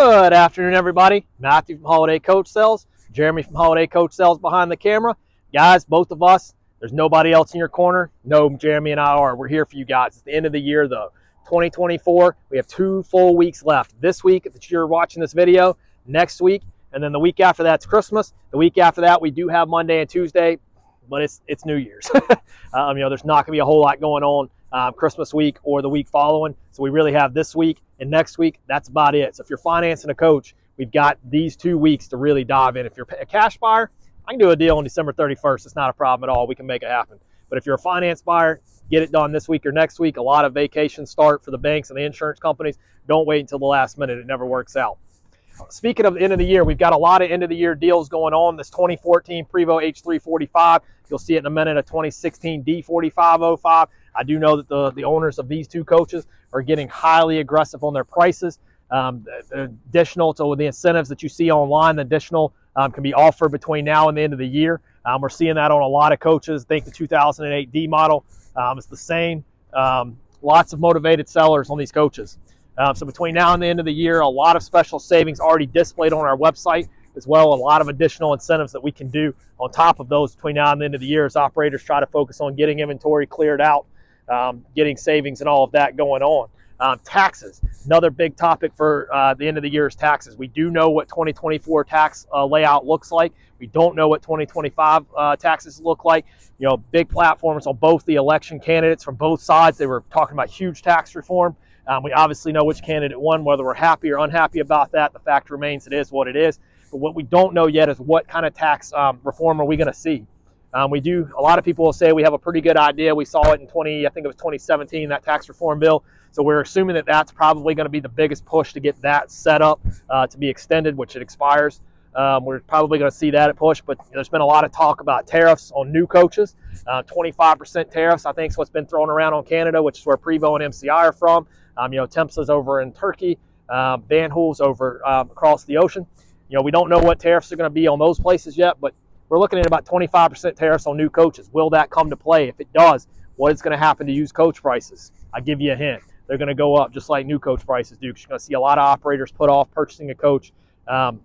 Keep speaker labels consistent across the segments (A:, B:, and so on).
A: Good afternoon, everybody. Matthew from Holiday Coach Sales, Jeremy from Holiday Coach Sales behind the camera. Guys, both of us, there's nobody else in your corner. No, Jeremy and I are. We're here for you guys. It's the end of the year, though. 2024, we have 2 full weeks left. This week that you're watching this video, next week, and then the week after that's Christmas. The week after that, we do have Monday and Tuesday, but it's New Year's. There's not going to be a whole lot going on Christmas week or the week following. So we really have this week and next week. That's about it. So if you're financing a coach, we've got these 2 weeks to really dive in. If you're a cash buyer, I can do a deal on December 31st. It's not a problem at all. We can make it happen. But if you're a finance buyer, get it done this week or next week. A lot of vacations start for the banks and the insurance companies. Don't wait until the last minute. It never works out. Speaking of the end of the year, we've got a lot of end of the year deals going on. This 2014 Prevo H345, you'll see it in a minute, a 2016 D4505. I do know that the owners of these 2 coaches are getting highly aggressive on their prices. Additional to the incentives that you see online, the additional can be offered between now and the end of the year. We're seeing that on a lot of coaches. I think the 2008 D model is the same. Lots of motivated sellers on these coaches. So between now and the end of the year, a lot of special savings already displayed on our website, as well as a lot of additional incentives that we can do on top of those between now and the end of the year as operators try to focus on getting inventory cleared out, getting savings and all of that going on. Taxes, another big topic for the end of the year is taxes. We do know what 2024 tax layout looks like. We don't know what 2025 taxes look like. Big platforms on both the election candidates from both sides. They were talking about huge tax reform. We obviously know which candidate won, whether we're happy or unhappy about that. The fact remains it is what it is. But what we don't know yet is what kind of tax reform are we going to see. A lot of people will say we have a pretty good idea. We saw it in 2017, that tax reform bill. So we're assuming that that's probably going to be the biggest push to get that set up to be extended, which it expires. We're probably going to see that push, but there's been a lot of talk about tariffs on new coaches. 25% tariffs, I think, is what's been thrown around on Canada, which is where Prevo and MCI are from. Tempsa's over in Turkey, Van Hool's over across the ocean. We don't know what tariffs are going to be on those places yet, but we're looking at about 25% tariffs on new coaches. Will that come to play? If it does, what is going to happen to used coach prices? I'll give you a hint. They're going to go up just like new coach prices do. You're going to see a lot of operators put off purchasing a coach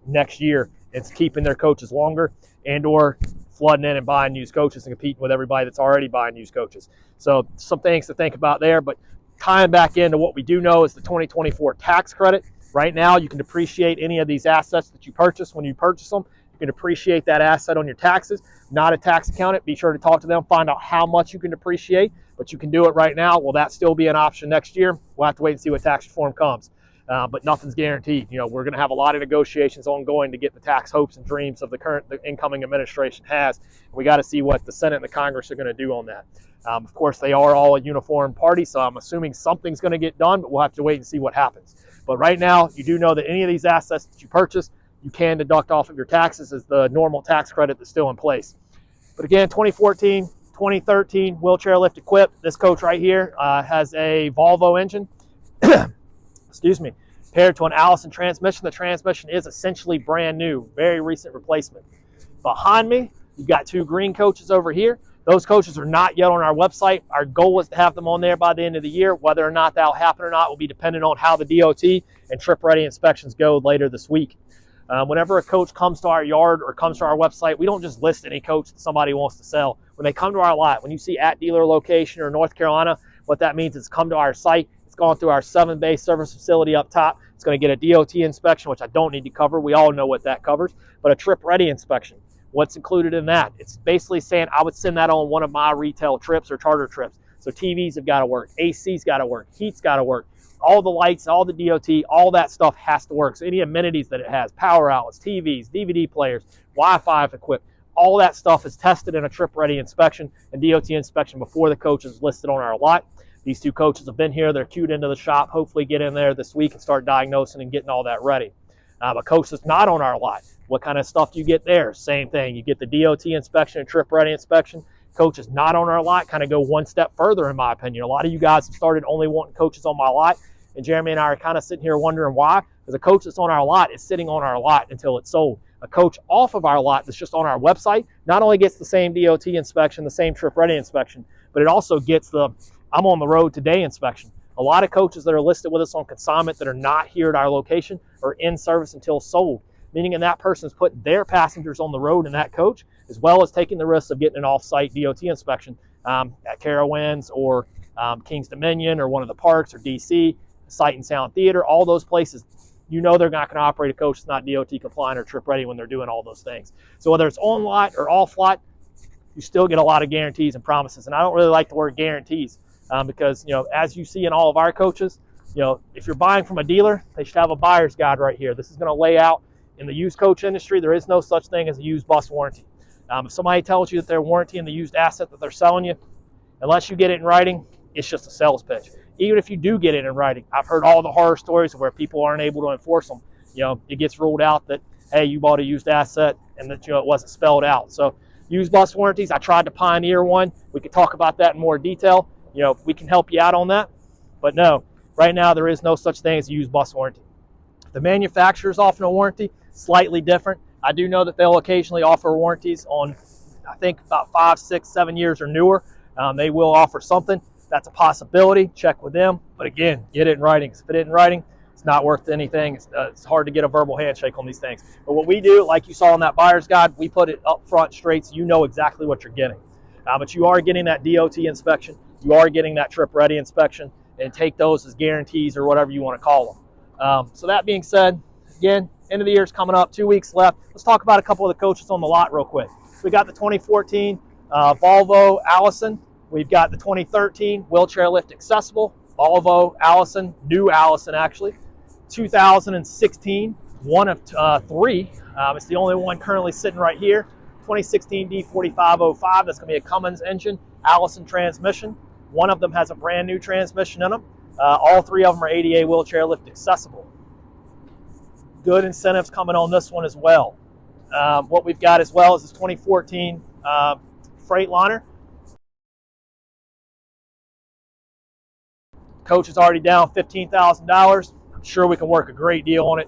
A: next year. It's keeping their coaches longer and or flooding in and buying used coaches and competing with everybody that's already buying used coaches. So some things to think about there, but tying back into what we do know is the 2024 tax credit. Right now, you can depreciate any of these assets that you purchase when you purchase them. You can depreciate that asset on your taxes. Not a tax accountant. Be sure to talk to them, find out how much you can depreciate, but you can do it right now. Will that still be an option next year? We'll have to wait and see what tax reform comes. But nothing's guaranteed. We're going to have a lot of negotiations ongoing to get the tax hopes and dreams of the incoming administration has. We got to see what the Senate and the Congress are going to do on that. Of course, they are all a uniform party, so I'm assuming something's going to get done, but we'll have to wait and see what happens. But right now, you do know that any of these assets that you purchase, you can deduct off of your taxes as the normal tax credit that's still in place. But again, 2014, 2013, wheelchair lift equipped. This coach right here has a Volvo engine. Excuse me, paired to an Allison transmission. The transmission is essentially brand new, very recent replacement. Behind me, you've got 2 green coaches over here. Those coaches are not yet on our website. Our goal is to have them on there by the end of the year. Whether or not that'll happen or not will be dependent on how the DOT and trip ready inspections go later this week. Whenever a coach comes to our yard or comes to our website, we don't just list any coach that somebody wants to sell. When they come to our lot, when you see at dealer location or North Carolina, what that means is come to our site. It's gone through our 7-bay service facility up top. It's going to get a DOT inspection, which I don't need to cover. We all know what that covers. But a trip ready inspection. What's included in that? It's basically saying I would send that on one of my retail trips or charter trips. So TVs have got to work. AC's got to work. Heat's got to work. All the lights, all the DOT, all that stuff has to work. So any amenities that it has, power outlets, TVs, DVD players, Wi-Fi equipped, all that stuff is tested in a trip ready inspection and DOT inspection before the coach is listed on our lot. These 2 coaches have been here. They're queued into the shop. Hopefully get in there this week and start diagnosing and getting all that ready. A coach that's not on our lot, what kind of stuff do you get there? Same thing. You get the DOT inspection and trip ready inspection. Coach is not on our lot, kind of go one step further in my opinion. A lot of you guys started only wanting coaches on my lot, and Jeremy and I are kind of sitting here wondering why. Because a coach that's on our lot is sitting on our lot until it's sold. A coach off of our lot that's just on our website not only gets the same DOT inspection, the same trip ready inspection, but it also gets the I'm on the road today inspection. A lot of coaches that are listed with us on consignment that are not here at our location or in service until sold, meaning that person's putting their passengers on the road in that coach, as well as taking the risk of getting an off-site DOT inspection at Carowinds or King's Dominion or one of the parks or DC, Sight and Sound Theater, all those places. You know they're not going to operate a coach that's not DOT compliant or trip ready when they're doing all those things. So whether it's on lot or off lot, you still get a lot of guarantees and promises. And I don't really like the word guarantees because, you know, as you see in all of our coaches, you know, if you're buying from a dealer, they should have a buyer's guide right here. This is going to lay out in the used coach industry. There is no such thing as a used bus warranty. If somebody tells you that they're warranting the used asset that they're selling you, unless you get it in writing, it's just a sales pitch. Even if you do get it in writing, I've heard all the horror stories where people aren't able to enforce them. You know, it gets ruled out that, hey, you bought a used asset and that, you know, it wasn't spelled out. So used bus warranties, I tried to pioneer one. We could talk about that in more detail. You know, we can help you out on that. But no, right now there is no such thing as a used bus warranty. The manufacturer's offering a warranty, slightly different. I do know that they'll occasionally offer warranties on, I think, about 5, 6, 7 years or newer. They will offer something. That's a possibility. Check with them. But again, get it in writing. If it isn't in writing, it's not worth anything. It's hard to get a verbal handshake on these things. But what we do, like you saw in that buyer's guide, we put it up front straight so you know exactly what you're getting. But you are getting that DOT inspection. You are getting that trip ready inspection, and take those as guarantees or whatever you want to call them. So that being said, again, end of the year is coming up, 2 weeks left. Let's talk about a couple of the coaches on the lot real quick. We got the 2014 Volvo Allison. We've got the 2013 wheelchair lift accessible, Volvo Allison, new Allison actually. 2016, one of 3. It's the only one currently sitting right here. 2016 D4505, that's going to be a Cummins engine, Allison transmission. One of them has a brand new transmission in them. All 3 of them are ADA wheelchair lift accessible. Good incentives coming on this one as well. What we've got as well is this 2014 Freightliner. Coach is already down $15,000. I'm sure we can work a great deal on it.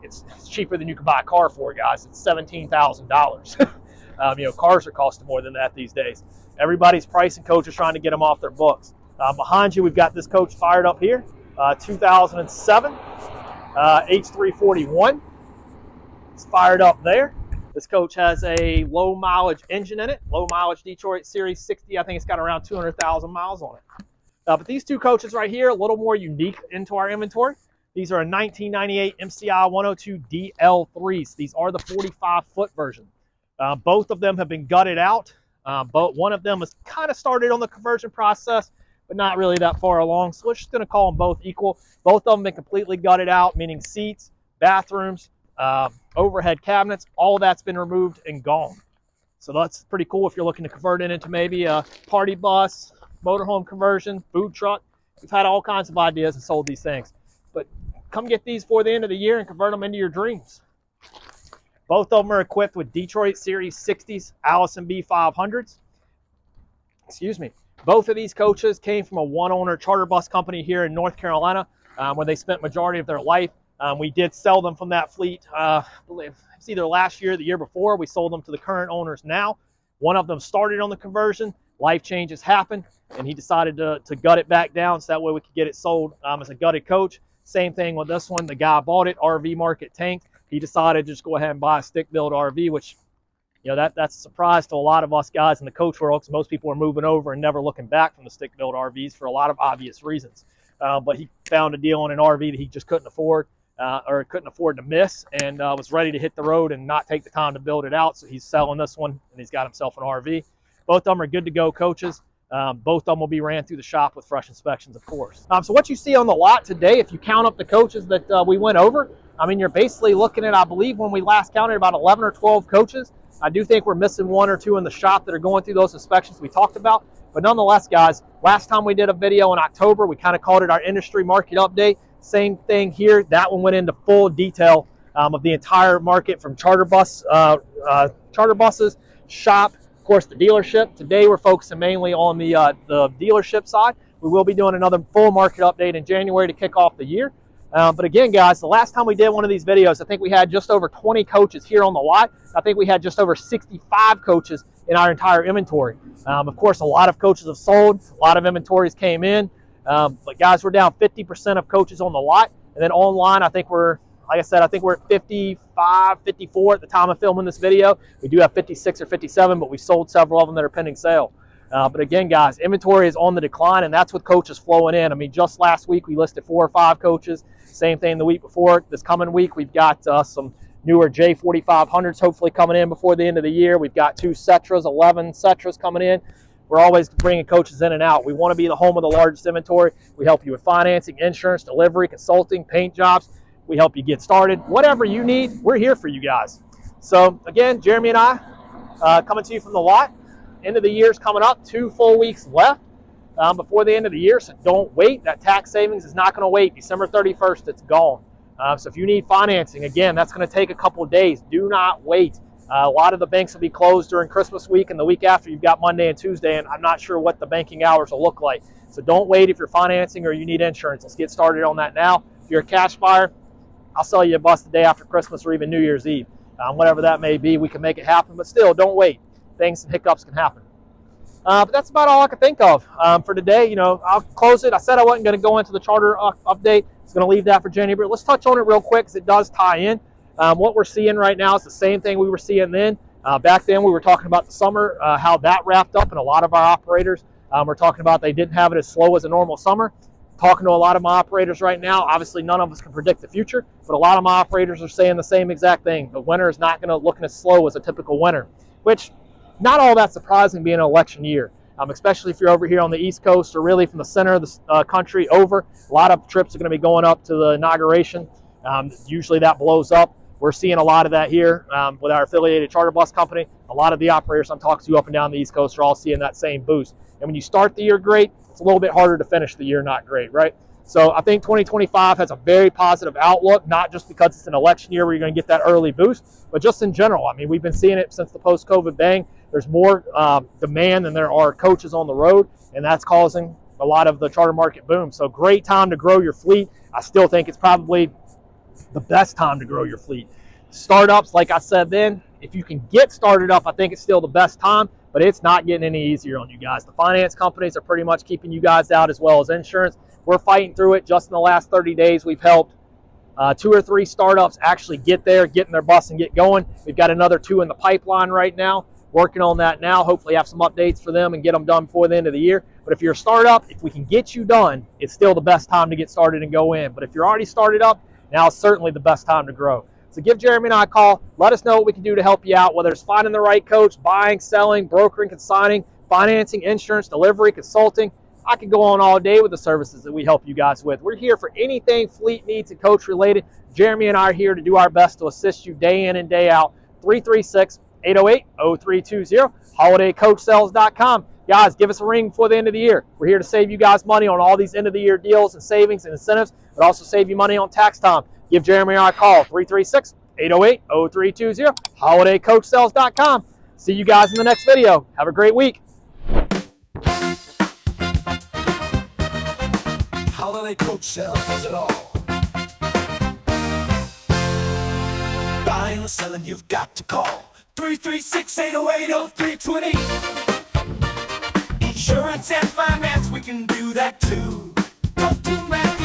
A: It's cheaper than you can buy a car for, guys. It's $17,000. You know, cars are costing more than that these days. Everybody's pricing coaches trying to get them off their books. Behind you, we've got this coach fired up here, 2007 H341. It's fired up there. This coach has a low mileage engine in it, low mileage Detroit Series 60. I think it's got around 200,000 miles on it. But these 2 coaches right here, a little more unique into our inventory. These are a 1998 MCI 102 DL3s. These are the 45-foot version. Both of them have been gutted out. But one of them has kind of started on the conversion process, but not really that far along. So we're just going to call them both equal. Both of them been completely gutted out, meaning seats, bathrooms, overhead cabinets, all of that's been removed and gone. So that's pretty cool if you're looking to convert it into maybe a party bus, motorhome conversion, food truck. We've had all kinds of ideas and sold these things. But come get these for the end of the year and convert them into your dreams. Both of them are equipped with Detroit Series 60s Allison B500s. Excuse me. Both of these coaches came from a one-owner charter bus company here in North Carolina where they spent majority of their life. We did sell them from that fleet. I believe it's either last year or the year before. We sold them to the current owners now. One of them started on the conversion. Life changes happened, and he decided to gut it back down so that way we could get it sold as a gutted coach. Same thing with this one. The guy bought it, RV market tanked. He decided to just go ahead and buy a stick-built RV, which, you know, that's a surprise to a lot of us guys in the coach world because most people are moving over and never looking back from the stick-built RVs for a lot of obvious reasons. But he found a deal on an RV that he just couldn't afford or couldn't afford to miss and was ready to hit the road and not take the time to build it out. So he's selling this one, and he's got himself an RV. Both of them are good to go coaches. Both of them will be ran through the shop with fresh inspections, of course. So what you see on the lot today, if you count up the coaches that we went over, I mean, you're basically looking at, I believe when we last counted, about 11 or 12 coaches. I do think we're missing 1 or 2 in the shop that are going through those inspections we talked about. But nonetheless, guys, last time we did a video in October, we kind of called it our industry market update. Same thing here. That one went into full detail of the entire market from charter buses, shop, of course, the dealership. Today, we're focusing mainly on the dealership side. We will be doing another full market update in January to kick off the year. But again, guys, the last time we did one of these videos, I think we had just over 20 coaches here on the lot. I think we had just over 65 coaches in our entire inventory. Of course, a lot of coaches have sold. A lot of inventories came in. But guys, we're down 50% of coaches on the lot. And then online, I think we're Like I said, I think we're at 55, 54 at the time of filming this video. We do have 56 or 57, but we sold several of them that are pending sale. But again, guys, inventory is on the decline, and that's with coaches flowing in. I mean, just last week we listed 4 or 5 coaches. Same thing the week before. This coming week we've got some newer J4500s hopefully coming in before the end of the year. We've got 2 Cetras, 11 Cetras coming in. We're always bringing coaches in and out. We want to be the home of the largest inventory. We help you with financing, insurance, delivery, consulting, paint jobs. We help you get started. Whatever you need, we're here for you guys. So again, Jeremy and I coming to you from the lot. End of the year's coming up, 2 full weeks left before the end of the year, so don't wait. That tax savings is not going to wait. December 31st, it's gone. So if you need financing, again, that's going to take a couple of days. Do not wait. A lot of the banks will be closed during Christmas week, and the week after you've got Monday and Tuesday, and I'm not sure what the banking hours will look like. So don't wait if you're financing or you need insurance. Let's get started on that now. If you're a cash buyer, I'll sell you a bus the day after Christmas or even New Year's Eve. Whatever that may be, we can make it happen, but still, don't wait. Things and hiccups can happen. But that's about all I can think of for today. You know, I'll close it. I said I wasn't going to go into the charter update. I was going to leave that for January. Let's touch on it real quick because it does tie in. What we're seeing right now is the same thing we were seeing then. Back then we were talking about the summer, how that wrapped up, and a lot of our operators were talking about they didn't have it as slow as a normal summer. Talking to a lot of my operators right now, obviously none of us can predict the future, but a lot of my operators are saying the same exact thing. The winter is not going to look as slow as a typical winter, which not all that surprising being an election year, especially if you're over here on the East Coast or really from the center of the country over. A lot of trips are going to be going up to the inauguration. Usually that blows up. We're seeing a lot of that here with our affiliated charter bus company. A lot of the operators I'm talking to up and down the East Coast are all seeing that same boost. And when you start the year great, it's a little bit harder to finish the year not great, right? So I think 2025 has a very positive outlook, not just because it's an election year where you're going to get that early boost, but just in general. I mean, we've been seeing it since the post-COVID bang. There's more demand than there are coaches on the road, and that's causing a lot of the charter market boom. So great time to grow your fleet. I still think it's probably the best time to grow your fleet. Startups, like I said then, if you can get started up, I think it's still the best time, but it's not getting any easier on you guys. The finance companies are pretty much keeping you guys out as well as insurance. We're fighting through it. Just in the last 30 days, we've helped 2 or 3 startups actually get there, get in their bus and get going. We've got another 2 in the pipeline right now. Working on that now. Hopefully have some updates for them and get them done before the end of the year. But if you're a startup, if we can get you done, it's still the best time to get started and go in. But if you're already started up, now it's certainly the best time to grow. So give Jeremy and I a call. Let us know what we can do to help you out, whether it's finding the right coach, buying, selling, brokering, consigning, financing, insurance, delivery, consulting. I could go on all day with the services that we help you guys with. We're here for anything fleet needs and coach related. Jeremy and I are here to do our best to assist you day in and day out. 336-808-0320, holidaycoachsales.com. Guys, give us a ring before the end of the year. We're here to save you guys money on all these end of the year deals and savings and incentives, but also save you money on tax time. Give Jeremy and I a call, 336-808-0320, holidaycoachsales.com. See you guys in the next video. Have a great week.
B: Holiday Coach Sales does it all. Buying or selling, you've got to call 336-808-0320. Insurance and finance, we can do that too. Don't do math.